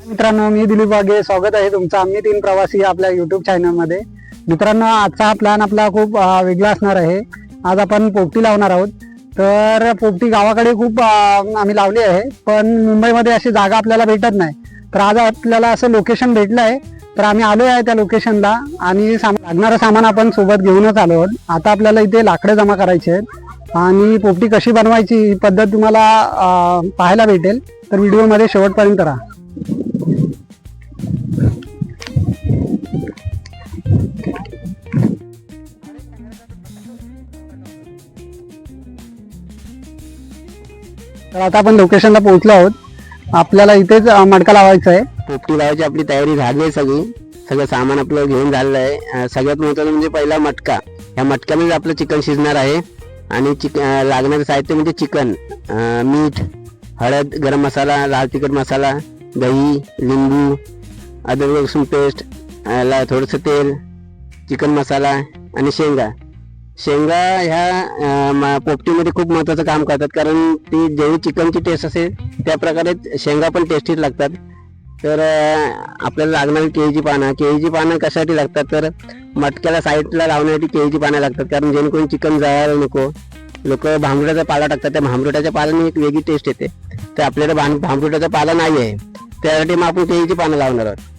मित्रांनो, मी दिलीप वाघे. स्वागत आहे तुमचं आम्ही तीन प्रवासी आपल्या युट्यूब चॅनलमध्ये. मित्रांनो, आजचा हा प्लॅन आपला खूप वेगळा असणार आहे. आज आपण पोपटी लावणार आहोत. तर पोपटी गावाकडे खूप आम्ही लावली आहे, पण मुंबईमध्ये अशी जागा आपल्याला भेटत नाही. तर आज आपल्याला असं लोकेशन भेटलं आहे, तर आम्ही आलो आहे त्या लोकेशनला आणि लागणारं सामान आपण सोबत घेऊनच आलो आहोत. आता आपल्याला इथे लाकडं जमा करायचे आहेत आणि पोपटी कशी बनवायची ही पद्धत तुम्हाला पाहायला भेटेल. तर व्हिडिओमध्ये शेवटपर्यंत राहा. तर आता आपण लोकेशनला पोहोचलो आहोत. आपल्याला इथेच मडका लावायचा आहे. पोपटी लावायची आपली तयारी झाली आहे. सगळं सामान आपलं घेऊन झालेलं आहे. सगळ्यात महत्त्वाचं म्हणजे पहिला मटका. या मटक्यामध्ये आपलं चिकन शिजणार आहे आणि लागणारं साहित्य म्हणजे चिकन, मीठ, हळद, गरम मसाला, लाल तिखट मसाला, दही, लिंबू, अद्रक लसूण पेस्ट, थोडंसं तेल, चिकन मसाला आणि शेंगा. ह्या पोपटीमध्ये खूप महत्त्वाचं काम करतात, कारण ती जेवढी चिकनची टेस्ट असेल त्या प्रकारे शेंगा पण टेस्टीच लागतात. तर आपल्याला लागणारी केळीची पानं कशासाठी लागतात, तर मटक्याला साईडला लावण्यासाठी केळीची पानं लागतात, कारण जेणेकरून चिकन जळायला नको. लोक भांबरुटाचा पाला टाकतात. त्या भांबरुटाच्या पाल्याने एक वेगळी टेस्ट येते. तर आपल्याकडे भांबरुटाचा पाला नाही आहे, त्यासाठी मग आपण केळीची पानं लावणार आहोत.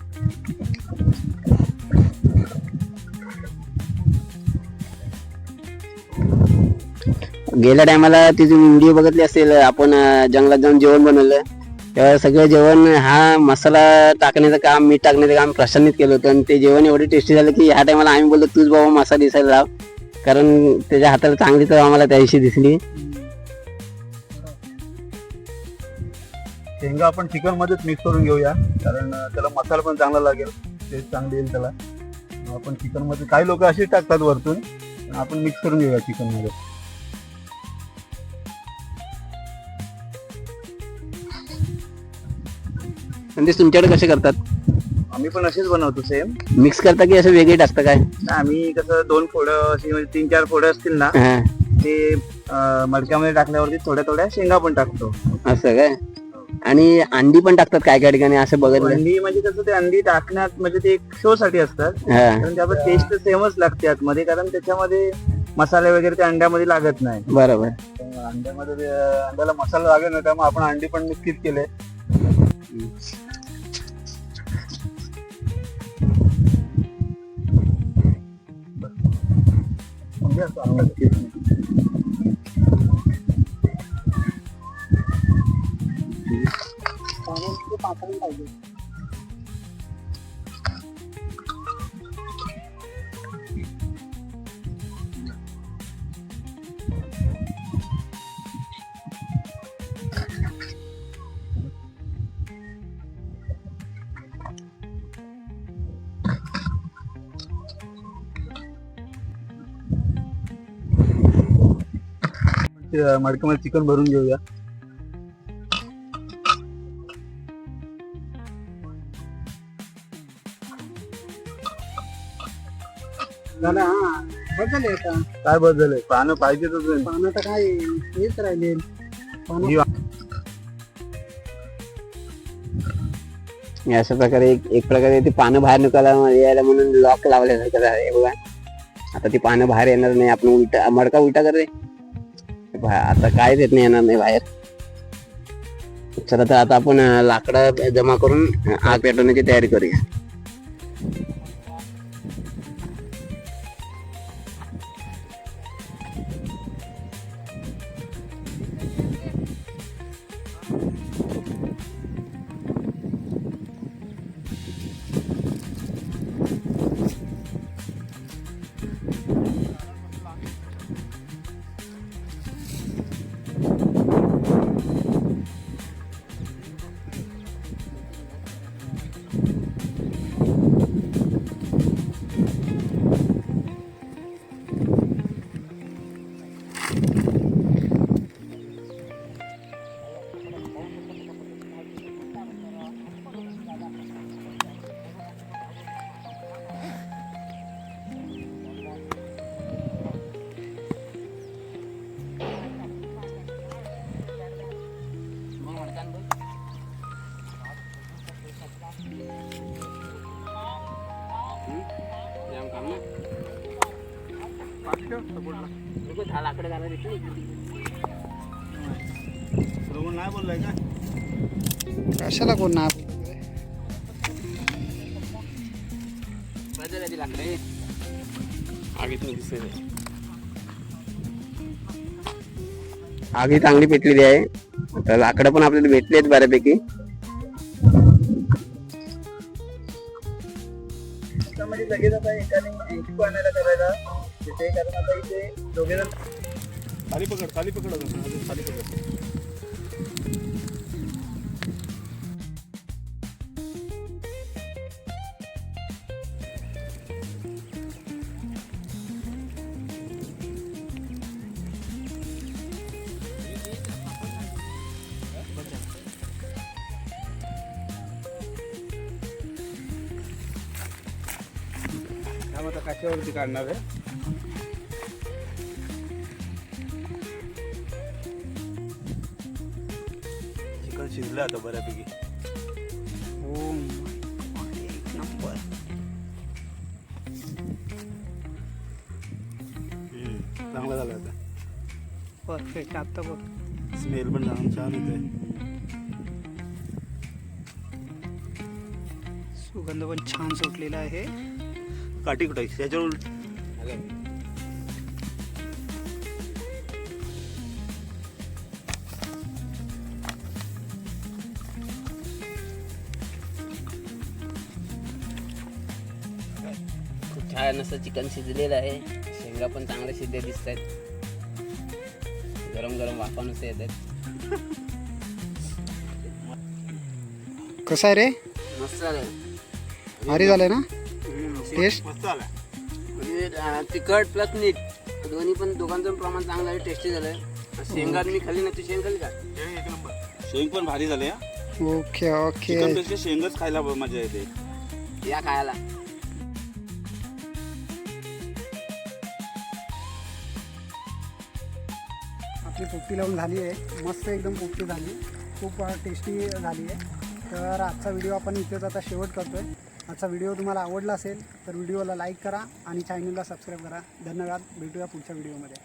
गेल्या टायमाला तिची व्हिडिओ बघितली असेल, आपण जंगलात जाऊन जेवण बनवलं. तेव्हा सगळं जेवण हा मसाला टाकण्याचं काम, मीठ टाकण्याचं काम प्रशांतनीच केलं होतं आणि ते जेवण एवढे टेस्टी झालं की ह्या टायमाला आम्ही बोललो तूच बाबा मसाला दिसायला लाव, कारण त्याच्या हाताला चांगली तर आम्हाला त्या दिवशी दिसली. शेंगा आपण चिकन मध्येच मिक्स करून घेऊया, कारण त्याला मसाला पण चांगला लागेल, टेस्ट चांगली येईल त्याला. आपण चिकन मध्ये काही लोक असे टाकतात वरतून, आपण मिक्स करून घेऊया चिकन मध्ये. म्हणजे तुमच्याकडे कसे करतात? आम्ही पण असेच बनवतो सेम. मिक्स करता की असं वेगळे टाकता काय? आम्ही कसं 2 फोडं अशी म्हणजे 3-4 फोडं असतील ना, ते मडक्यामध्ये टाकल्यावरती थोड्या थोड्या शेंगा पण टाकतो. असं काय? आणि अंडी पण टाकतात काय काय ठिकाणी असं बघितलं. अंडी म्हणजे कसं ते अंडी टाकण्यात म्हणजे ते एक शो साठी असतात, कारण त्यावर टेस्ट सेमच लागते आतमध्ये, कारण त्याच्यामध्ये मसाले वगैरे त्या अंड्यामध्ये लागत नाही. बरोबर. अंड्यामध्ये अंड्याला मसाला लागेल ना, त्यामुळे आपण अंडी पण स्किप केले. मडक्यामध्ये चिकन भरून घेऊया. काय बस झालंय, पानं पाहिजेच. पानं तर काय हेच राहिले. अशा प्रकारे एक प्रकारे ती पानं बाहेर यायला म्हणून लॉक लावल्यासारखं आहे बघा. आता ती पानं बाहेर येणार नाही. आपण मडका उलटा कर रे, आता कायच येत नाही, येणार नाही बाहेर. चला, तर आता आपण लाकडं जमा करून आग पेटवण्याची तयारी करूया. श्रवण नाही बोललाय का? कशाला कोण ना आगी चांगली पेटलेली आहे. आता लाकडं पण आपल्याला भेटली आहेत बऱ्यापैकी. त्यामध्ये लगेच आता एकाने एंट्री पाहण्याला करायला तिथे, कारण आता इथे दोघे जण खाली पकड अजून खाली पकड. आता काच्यावरती काढणार आहे. चिकन शिजलं आता बऱ्यापैकी. एक नंबर. चांगलं झालं आता. परफेक्ट. आता बघ स्मेल पण छान येते. सुगंध पण छान सुटलेला आहे. काठी कुठे त्याच्यावर खूप छान असं चिकन शिजलेलं आहे. शेंगा पण चांगल्या शिजल्या दिसत आहेत. गरम गरम वाफा नुसते येत आहेत. कसं आहे रे? मस्त झालं. भारी झालंय ना टेस्ट? मस्त आला. म्हणजे तिखट प्लस मीठ दोन्ही पण दोघांचं प्रमाण चांगलं आहे. टेस्टी झालंय. शेंगा मी खाल्ली नाही. तू शेंग खाल्ली का? एक नंबर. शेंग पण भारी झाले. Okay okay. चिकन पेक्षा शेंगच खायला मजा येते. या खायला. आपली पोपटी लावून झाली आहे. मस्त एकदम पोपटी झाली. खूप टेस्टी झाली आहे. तर आजचा व्हिडिओ आपण इथेच आता शेवट करतो आहे. आजचा व्हिडिओ तुम्हाला आवडला असेल तर व्हिडिओला लाईक करा आणि चॅनलला सबस्क्राईब करा. धन्यवाद. भेटूया पुढच्या व्हिडिओमध्ये.